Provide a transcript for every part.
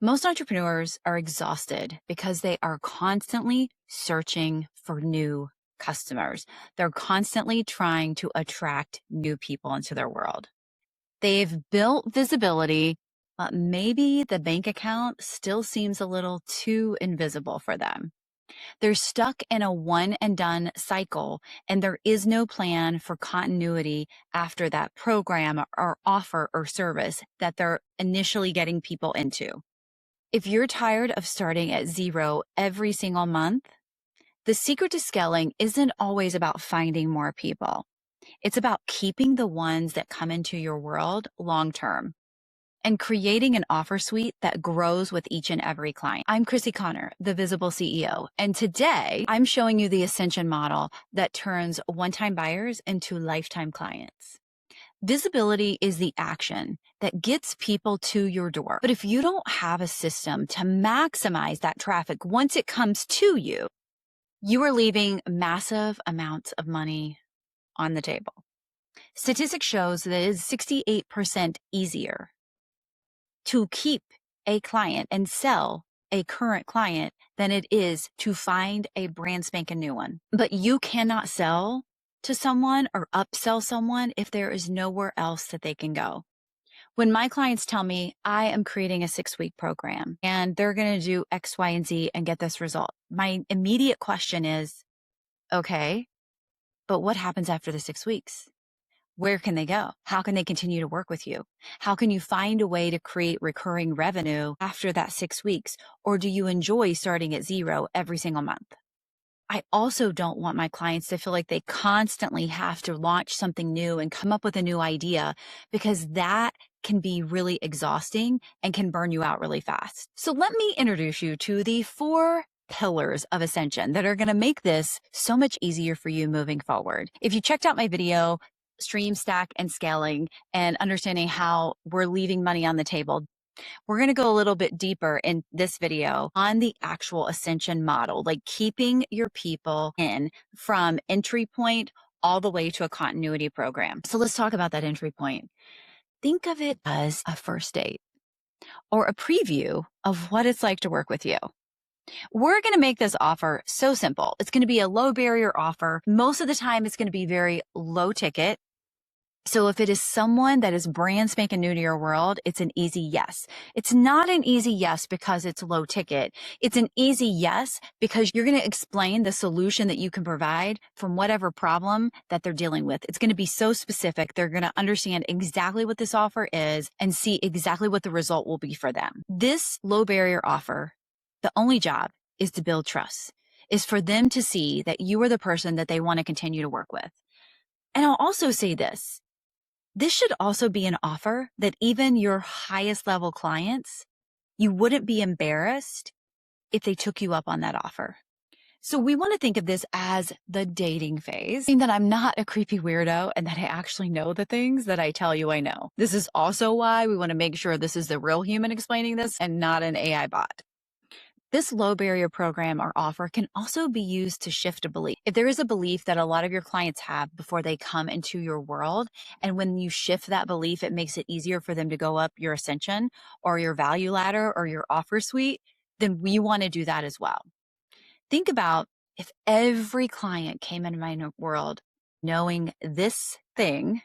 Most entrepreneurs are exhausted because they are constantly searching for new customers. They're constantly trying to attract new people into their world. They've built visibility, but maybe the bank account still seems a little too invisible for them. They're stuck in a one and done cycle, and there is no plan for continuity after that program or offer or service that they're initially getting people into. If you're tired of starting at zero every single month, the secret to scaling isn't always about finding more people. It's about keeping the ones that come into your world long term and creating an offer suite that grows with each and every client. I'm Crissy Conner, the Visible CEO, and today I'm showing you the Ascension model that turns one-time buyers into lifetime clients. Visibility is the action that gets people to your door. But if you don't have a system to maximize that traffic once it comes to you, you are leaving massive amounts of money on the table. Statistics shows that it is 68% easier to keep a client and sell a current client than it is to find a brand spanking new one. But you cannot sell to someone or upsell someone if there is nowhere else that they can go. When my clients tell me I am creating a 6-week program and they're going to do X, Y, and Z and get this result, my immediate question is, okay, but what happens after the 6 weeks? Where can they go? How can they continue to work with you? How can you find a way to create recurring revenue after that 6 weeks? Or do you enjoy starting at zero every single month? I also don't want my clients to feel like they constantly have to launch something new and come up with a new idea, because that can be really exhausting and can burn you out really fast. So let me introduce you to the 4 pillars of Ascension that are going to make this so much easier for you moving forward. If you checked out my video, Stream, Stack, and Scaling, and understanding how we're leaving money on the table, we're going to go a little bit deeper in this video on the actual Ascension model, like keeping your people in from entry point all the way to a continuity program. So let's talk about that entry point. Think of it as a first date or a preview of what it's like to work with you. We're going to make this offer so simple. It's going to be a low barrier offer. Most of the time, it's going to be very low ticket. So if it is someone that is brand spanking new to your world, it's an easy yes. It's not an easy yes because it's low ticket. It's an easy yes because you're going to explain the solution that you can provide from whatever problem that they're dealing with. It's going to be so specific. They're going to understand exactly what this offer is and see exactly what the result will be for them. This low barrier offer, the only job is to build trust, is for them to see that you are the person that they want to continue to work with. And I'll also say this. This should also be an offer that even your highest level clients, you wouldn't be embarrassed if they took you up on that offer. So we want to think of this as the dating phase, meaning that I'm not a creepy weirdo and that I actually know the things that I tell you I know. This is also why we want to make sure this is the real human explaining this and not an AI bot. This low barrier program or offer can also be used to shift a belief. If there is a belief that a lot of your clients have before they come into your world, and when you shift that belief, it makes it easier for them to go up your ascension or your value ladder or your offer suite, then we want to do that as well. Think about if every client came into my world knowing this thing,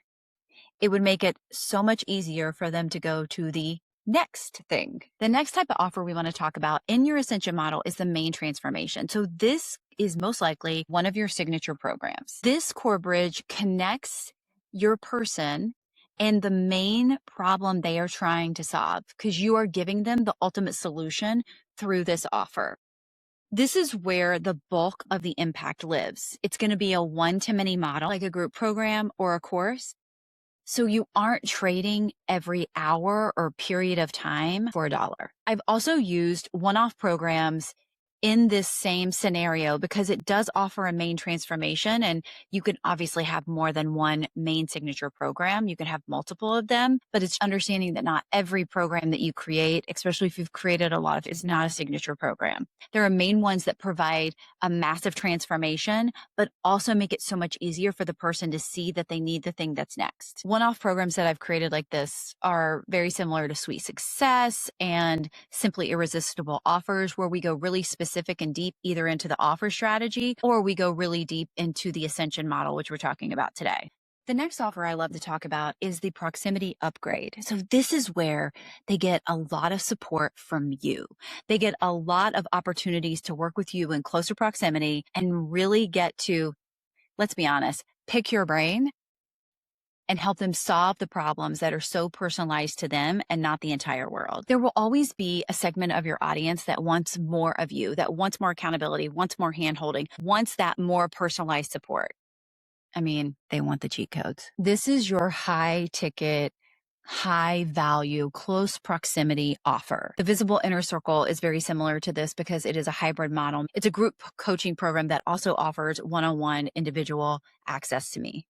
it would make it so much easier for them to go to the next thing. The next type of offer we want to talk about in your Ascension model is the main transformation. So this is most likely one of your signature programs. This core bridge connects your person and the main problem they are trying to solve, because you are giving them the ultimate solution through this offer. This is where the bulk of the impact lives. It's going to be a one-to-many model, like a group program or a course. So you aren't trading every hour or period of time for $1. I've also used one-off programs in this same scenario because it does offer a main transformation, and you can obviously have more than one main signature program. You can have multiple of them, but it's understanding that not every program that you create, especially if you've created a lot of, is not a signature program. There are main ones that provide a massive transformation, but also make it so much easier for the person to see that they need the thing that's next. One-off programs that I've created like this are very similar to Sweet Success and Simply Irresistible Offers, where we go really specific and deep either into the offer strategy or we go really deep into the Ascension model, which we're talking about today. The next offer I love to talk about is the proximity upgrade. So this is where they get a lot of support from you. They get a lot of opportunities to work with you in closer proximity and really get to, let's be honest, pick your brain and help them solve the problems that are so personalized to them and not the entire world. There will always be a segment of your audience that wants more of you, that wants more accountability, wants more handholding, wants that more personalized support. I mean, they want the cheat codes. This is your high ticket, high value, close proximity offer. The Visible Inner Circle is very similar to this because it is a hybrid model. It's a group coaching program that also offers one-on-one individual access to me.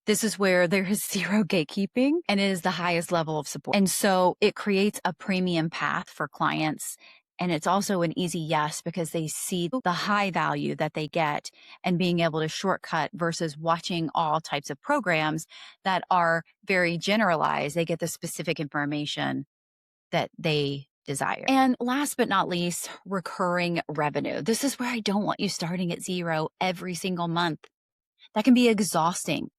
This is where there is zero gatekeeping and it is the highest level of support. And so it creates a premium path for clients. And it's also an easy yes because they see the high value that they get and being able to shortcut versus watching all types of programs that are very generalized. They get the specific information that they desire. And last but not least, recurring revenue. This is where I don't want you starting at zero every single month. That can be exhausting.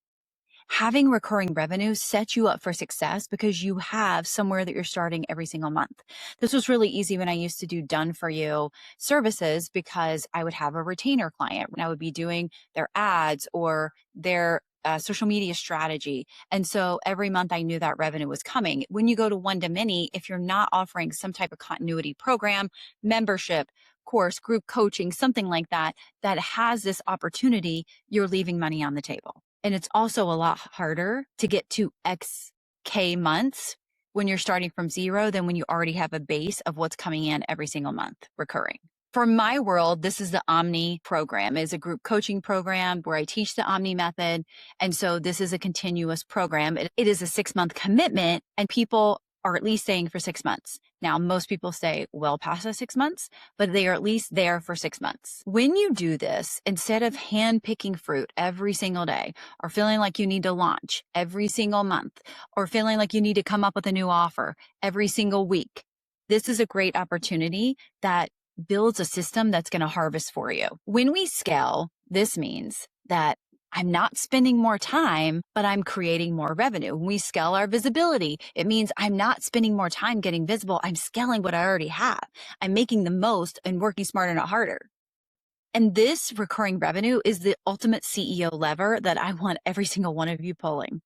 Having recurring revenue sets you up for success because you have somewhere that you're starting every single month. This was really easy when I used to do done for you services because I would have a retainer client and I would be doing their ads or their social media strategy. And so every month I knew that revenue was coming. When you go to one-to-many, if you're not offering some type of continuity program, membership, course, group coaching, something like that, that has this opportunity, you're leaving money on the table. And it's also a lot harder to get to XK months when you're starting from zero than when you already have a base of what's coming in every single month recurring. For my world, this is the OMNI program. It's a group coaching program where I teach the OMNI Method. And so this is a continuous program. It is a 6-month commitment and people are at least staying for 6 months. Now, most people stay well past the 6 months, but they are at least there for 6 months. When you do this, instead of hand picking fruit every single day or feeling like you need to launch every single month or feeling like you need to come up with a new offer every single week, this is a great opportunity that builds a system that's going to harvest for you. When we scale, this means that I'm not spending more time, but I'm creating more revenue. When we scale our visibility, it means I'm not spending more time getting visible. I'm scaling what I already have. I'm making the most and working smarter, not harder. And this recurring revenue is the ultimate CEO lever that I want every single one of you pulling.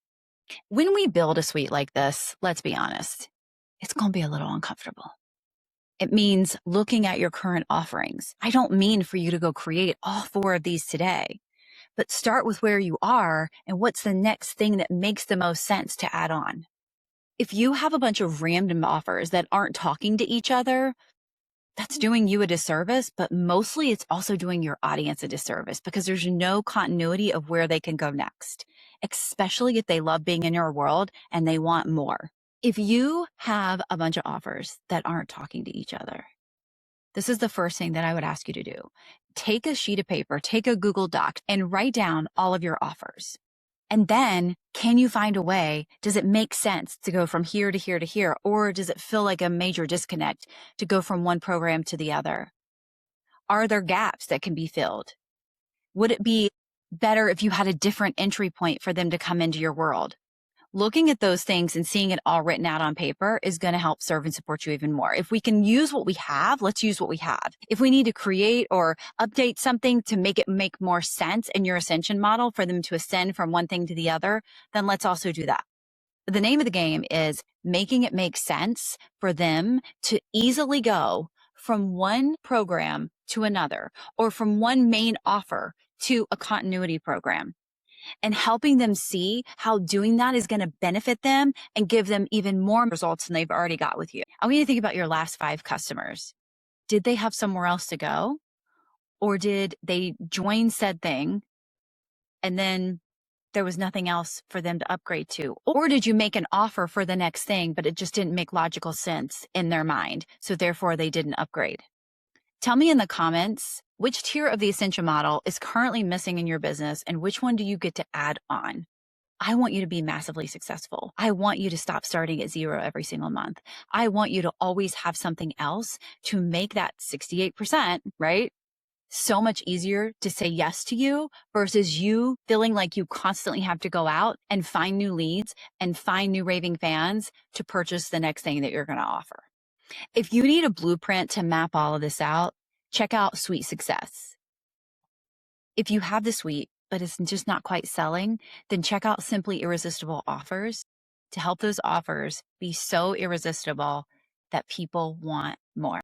When we build a suite like this, let's be honest, it's going to be a little uncomfortable. It means looking at your current offerings. I don't mean for you to go create all 4 of these today. But start with where you are and what's the next thing that makes the most sense to add on. If you have a bunch of random offers that aren't talking to each other, that's doing you a disservice, but mostly it's also doing your audience a disservice because there's no continuity of where they can go next, especially if they love being in your world and they want more. If you have a bunch of offers that aren't talking to each other, this is the first thing that I would ask you to do. Take a sheet of paper, take a Google Doc, and write down all of your offers. And then, can you find a way? Does it make sense to go from here to here to here? Or does it feel like a major disconnect to go from one program to the other? Are there gaps that can be filled? Would it be better if you had a different entry point for them to come into your world? Looking at those things and seeing it all written out on paper is going to help serve and support you even more. If we can use what we have, let's use what we have. If we need to create or update something to make it make more sense in your ascension model for them to ascend from one thing to the other, then let's also do that. The name of the game is making it make sense for them to easily go from one program to another or from one main offer to a continuity program, and helping them see how doing that is going to benefit them and give them even more results than they've already got with you. I want you to think about your last 5 customers. Did they have somewhere else to go? Or did they join said thing and then there was nothing else for them to upgrade to? Or did you make an offer for the next thing, but it just didn't make logical sense in their mind, so therefore they didn't upgrade? Tell me in the comments which tier of the Ascension model is currently missing in your business and which one do you get to add on? I want you to be massively successful. I want you to stop starting at 0 every single month. I want you to always have something else to make that 68%, right? So much easier to say yes to you versus you feeling like you constantly have to go out and find new leads and find new raving fans to purchase the next thing that you're going to offer. If you need a blueprint to map all of this out, check out Suite Success. If you have the suite, but it's just not quite selling, then check out Simply Irresistible Offers to help those offers be so irresistible that people want more.